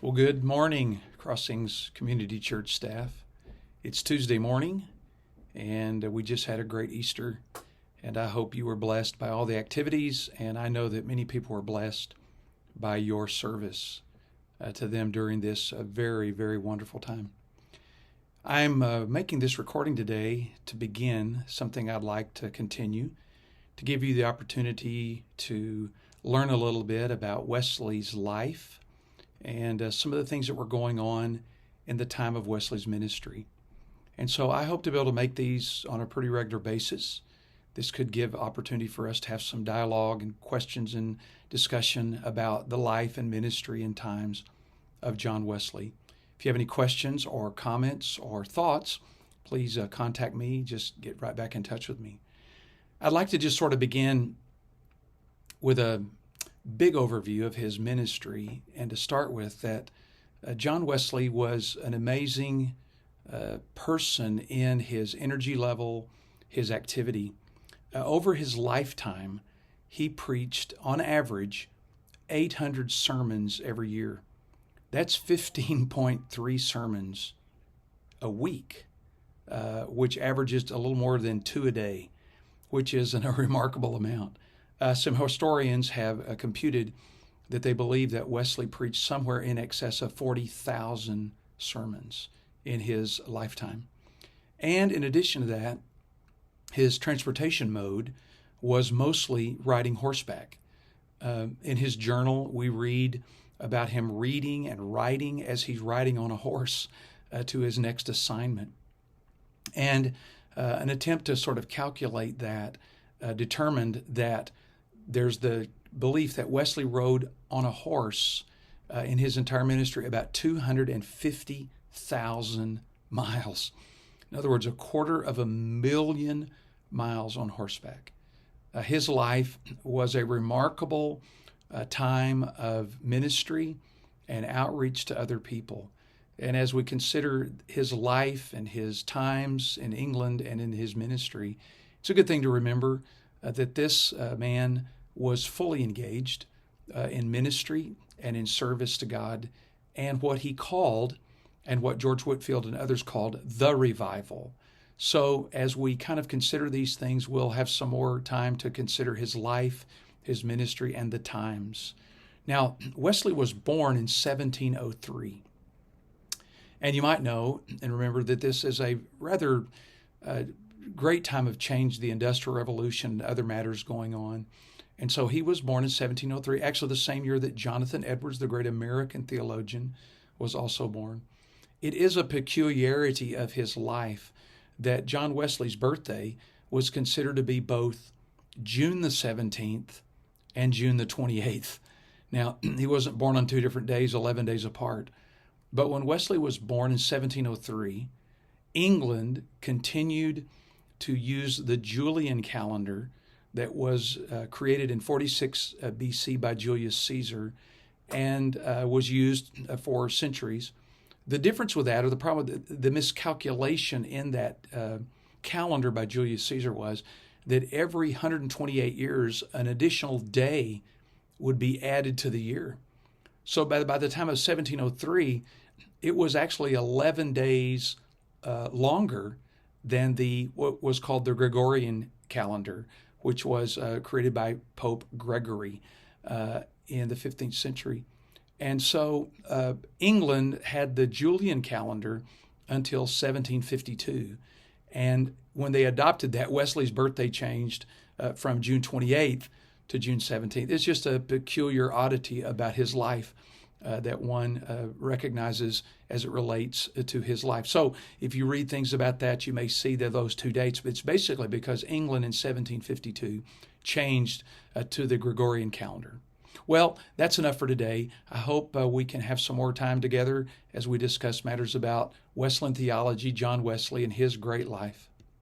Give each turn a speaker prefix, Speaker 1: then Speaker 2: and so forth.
Speaker 1: Well, good morning, Crossings Community Church staff. It's Tuesday morning, and we just had a great Easter, and I hope you were blessed by all the activities, and I know that many people were blessed by your service to them during this very, very wonderful time. I'm making this recording today to begin something I'd like to continue, to give you the opportunity to learn a little bit about Wesley's life and some of the things that were going on in the time of Wesley's ministry. And so I hope to be able to make these on a pretty regular basis. This could give opportunity for us to have some dialogue and questions and discussion about the life and ministry and times of John Wesley. If you have any questions or comments or thoughts, please contact me. Just get right back in touch with me. I'd like to just sort of begin with a big overview of his ministry, and to start with that John Wesley was an amazing person in his energy level, his activity. Over his lifetime, he preached on average 800 sermons every year. That's 15.3 sermons a week, which averages a little more than 2 a day, which is a remarkable amount. Some historians have computed that they believe that Wesley preached somewhere in excess of 40,000 sermons in his lifetime. And in addition to that, his transportation mode was mostly riding horseback. In his journal, we read about him reading and writing as he's riding on a horse to his next assignment. And an attempt to sort of calculate that determined that there's the belief that Wesley rode on a horse in his entire ministry about 250,000 miles. In other words, 250,000 miles on horseback. His life was a remarkable time of ministry and outreach to other people. And as we consider his life and his times in England and in his ministry, it's a good thing to remember that this man was fully engaged in ministry and in service to God, and what he called, and what George Whitefield and others called, the revival. So as we kind of consider these things, we'll have some more time to consider his life, his ministry, and the times. Now, Wesley was born in 1703. And you might know and remember that this is a rather great time of change, the Industrial Revolution and other matters going on. And so he was born in 1703, actually the same year that Jonathan Edwards, the great American theologian, was also born. It is a peculiarity of his life that John Wesley's birthday was considered to be both June the 17th and June the 28th. Now, he wasn't born on 2 different days, 11 days apart. But when Wesley was born in 1703, England continued to use the Julian calendar that was created in 46 BC by Julius Caesar and was used for centuries. The difference with that, or the problem, the miscalculation in that calendar by Julius Caesar was that every 128 years, an additional day would be added to the year. So by the time of 1703, it was actually 11 days longer than what was called the Gregorian calendar, which was created by Pope Gregory in the 15th century. And so England had the Julian calendar until 1752. And when they adopted that, Wesley's birthday changed from June 28th to June 17th. It's just a peculiar oddity about his life that one recognizes as it relates to his life. So if you read things about that, you may see that those 2 dates, but it's basically because England in 1752 changed to the Gregorian calendar. Well, that's enough for today. I hope we can have some more time together as we discuss matters about Wesleyan theology, John Wesley, and his great life.